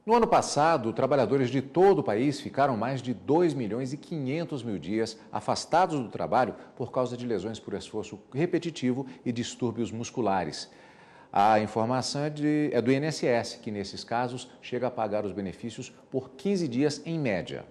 No ano passado, trabalhadores de todo o país ficaram mais de 2 milhões e 500 mil dias afastados do trabalho por causa de lesões por esforço repetitivo e distúrbios musculares. A informação é do INSS, que nesses casos chega a pagar os benefícios por 15 dias em média.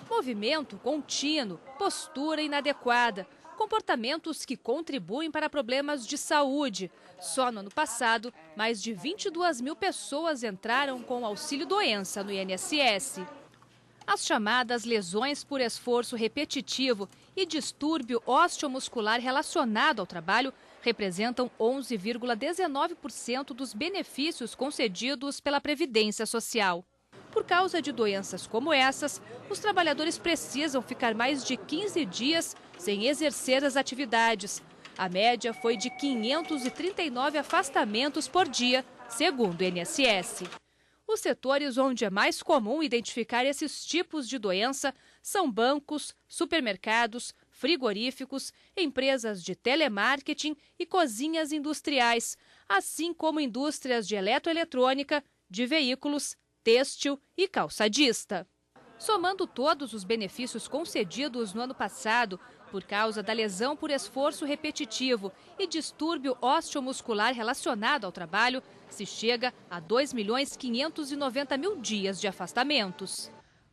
Movimento contínuo, postura inadequada, comportamentos que contribuem para problemas de saúde. Só no ano passado, mais de 22 mil pessoas entraram com auxílio-doença no INSS. As chamadas lesões por esforço repetitivo e distúrbio osteomuscular relacionado ao trabalho representam 11,19% dos benefícios concedidos pela Previdência Social. Por causa de doenças como essas, os trabalhadores precisam ficar mais de 15 dias sem exercer as atividades. A média foi de 539 afastamentos por dia, segundo o INSS. Os setores onde é mais comum identificar esses tipos de doença são bancos, supermercados, frigoríficos, empresas de telemarketing e cozinhas industriais, assim como indústrias de eletroeletrônica, de veículos, têxtil e calçadista. Somando todos os benefícios concedidos no ano passado, por causa da lesão por esforço repetitivo e distúrbio osteomuscular relacionado ao trabalho, se chega a 2.590.000 dias de afastamentos.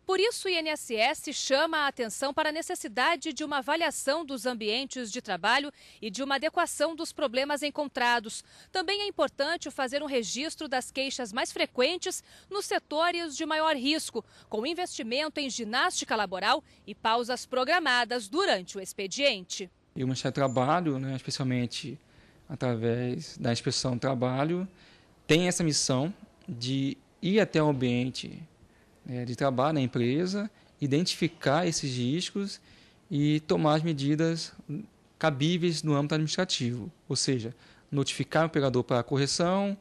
Por isso, o INSS chama a atenção para a necessidade de uma avaliação dos ambientes de trabalho e de uma adequação dos problemas encontrados. Também é importante fazer um registro das queixas mais frequentes nos setores de maior risco, com investimento em ginástica laboral e pausas programadas durante o expediente. E o Ministério do Trabalho, especialmente através da Inspeção do Trabalho, tem essa missão de ir até o ambiente de trabalho na empresa, identificar esses riscos e tomar as medidas cabíveis no âmbito administrativo, ou seja, notificar o empregador para a correção,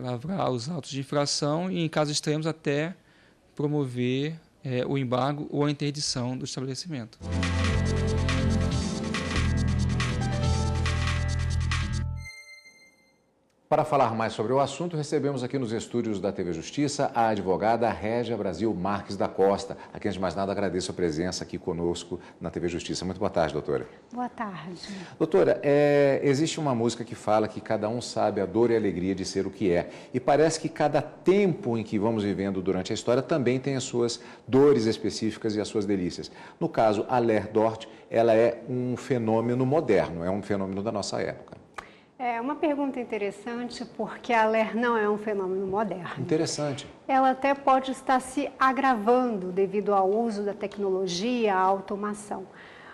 lavrar os autos de infração e, em casos extremos, até promover o embargo ou a interdição do estabelecimento. Para falar mais sobre o assunto, recebemos aqui nos estúdios da TV Justiça a advogada Régia Brasil Marques da Costa. A quem, antes de mais nada, agradeço a presença aqui conosco na TV Justiça. Muito boa tarde, doutora. Boa tarde. Doutora, existe uma música que fala que cada um sabe a dor e a alegria de ser o que é. E parece que cada tempo em que vamos vivendo durante a história também tem as suas dores específicas e as suas delícias. No caso, a Ler Dort, ela é um fenômeno moderno, é um fenômeno da nossa época. É uma pergunta interessante, porque a Ler não é um fenômeno moderno. Interessante. Ela até pode estar se agravando devido ao uso da tecnologia, à automação.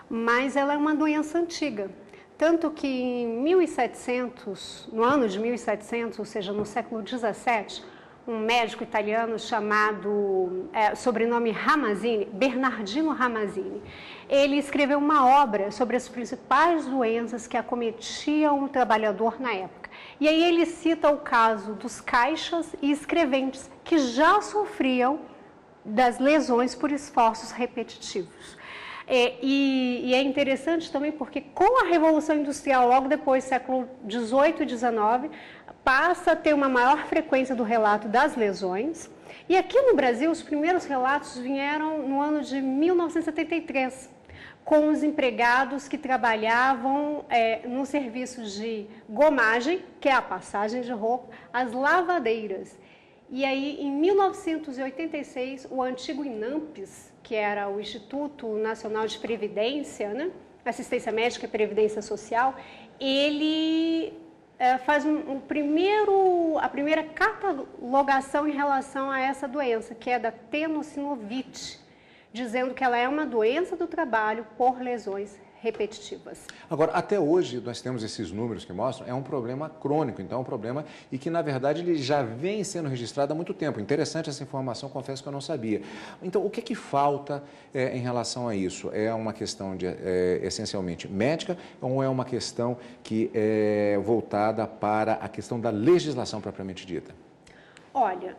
Mas ela é uma doença antiga. Tanto que em 1700, no ano de 1700, ou seja, no século 17, um médico italiano chamado, sobrenome Ramazzini, Bernardino Ramazzini, ele escreveu uma obra sobre as principais doenças que acometiam o trabalhador na época. E aí ele cita o caso dos caixas e escreventes que já sofriam das lesões por esforços repetitivos. E é interessante também porque com a Revolução Industrial, logo depois, século 18 e 19, passa a ter uma maior frequência do relato das lesões. E aqui no Brasil, os primeiros relatos vieram no ano de 1973, com os empregados que trabalhavam no serviço de gomagem, que é a passagem de roupa, as lavadeiras. E aí, em 1986, o antigo INAMPS, que era o Instituto Nacional de Previdência, Assistência Médica e Previdência Social, ele faz a primeira catalogação em relação a essa doença, que é da tenossinovite, dizendo que ela é uma doença do trabalho por lesões repetitivas. Agora, até hoje, nós temos esses números que mostram, é um problema crônico, então é um problema e que, na verdade, ele já vem sendo registrado há muito tempo. Interessante essa informação, confesso que eu não sabia. Então, o que é que falta em relação a isso? É uma questão essencialmente médica ou é uma questão que é voltada para a questão da legislação propriamente dita? Olha,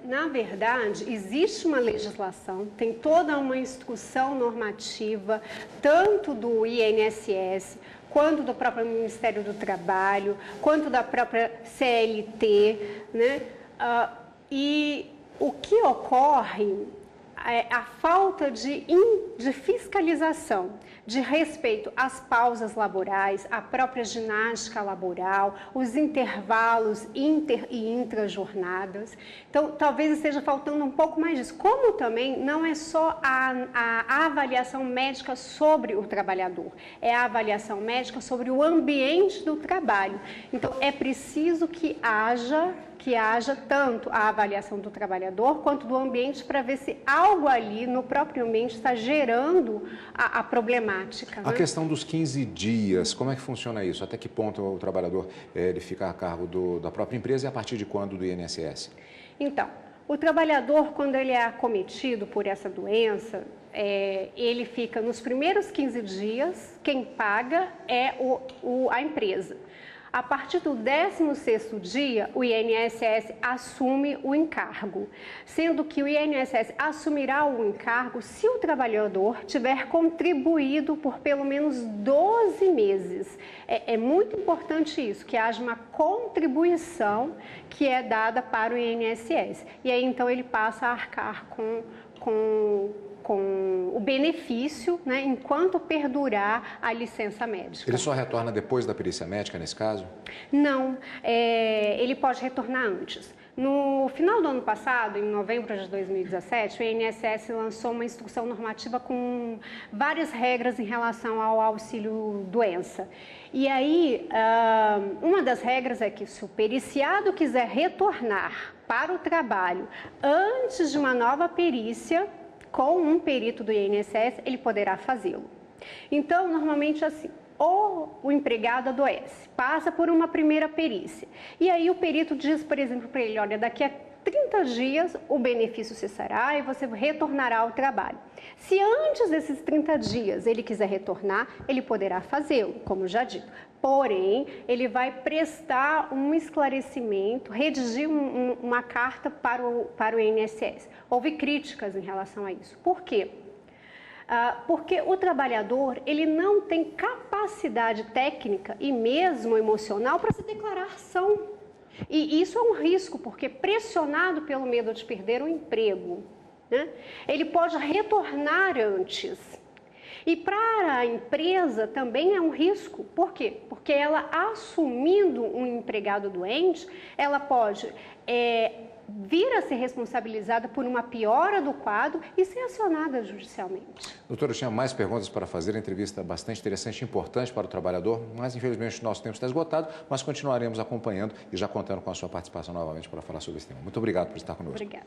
na verdade, existe uma legislação, tem toda uma instrução normativa, tanto do INSS, quanto do próprio Ministério do Trabalho, quanto da própria CLT, E o que ocorre é a falta de fiscalização, de respeito às pausas laborais, à própria ginástica laboral, os intervalos inter e intra-jornadas. Então, talvez esteja faltando um pouco mais disso. Como também não é só a avaliação médica sobre o trabalhador, é a avaliação médica sobre o ambiente do trabalho. Então, é preciso que haja tanto a avaliação do trabalhador quanto do ambiente para ver se algo ali no próprio ambiente está gerando a problemática. A questão dos 15 dias, como é que funciona isso? Até que ponto o trabalhador ele fica a cargo da própria empresa e a partir de quando do INSS? Então, o trabalhador, quando ele é acometido por essa doença, ele fica nos primeiros 15 dias, quem paga é a empresa. A partir do 16º dia, o INSS assume o encargo, sendo que o INSS assumirá o encargo se o trabalhador tiver contribuído por pelo menos 12 meses. É muito importante isso, que haja uma contribuição que é dada para o INSS. E aí, então, ele passa a arcar com o benefício, né, enquanto perdurar a licença médica. Ele só retorna depois da perícia médica, nesse caso? Não, ele pode retornar antes. No final do ano passado, em novembro de 2017, o INSS lançou uma instrução normativa com várias regras em relação ao auxílio-doença. E aí, uma das regras é que se o periciado quiser retornar para o trabalho antes de uma nova perícia, com um perito do INSS, ele poderá fazê-lo. Então, normalmente assim, ou o empregado adoece, passa por uma primeira perícia, e aí o perito diz, por exemplo, para ele, olha, daqui a 30 dias o benefício cessará e você retornará ao trabalho. Se antes desses 30 dias ele quiser retornar, ele poderá fazê-lo, como já dito. Porém, ele vai prestar um esclarecimento, redigir uma carta para o INSS. Houve críticas em relação a isso. Por quê? Porque o trabalhador ele não tem capacidade técnica e mesmo emocional para se declarar ação. E isso é um risco, porque pressionado pelo medo de perder o emprego, né, ele pode retornar antes. E para a empresa também é um risco. Por quê? Porque ela, assumindo um empregado doente, ela pode vir a ser responsabilizada por uma piora do quadro e ser acionada judicialmente. Doutora, eu tinha mais perguntas para fazer, a entrevista bastante interessante e importante para o trabalhador, mas infelizmente o nosso tempo está esgotado, mas continuaremos acompanhando e já contando com a sua participação novamente para falar sobre esse tema. Muito obrigado por estar conosco. Obrigada.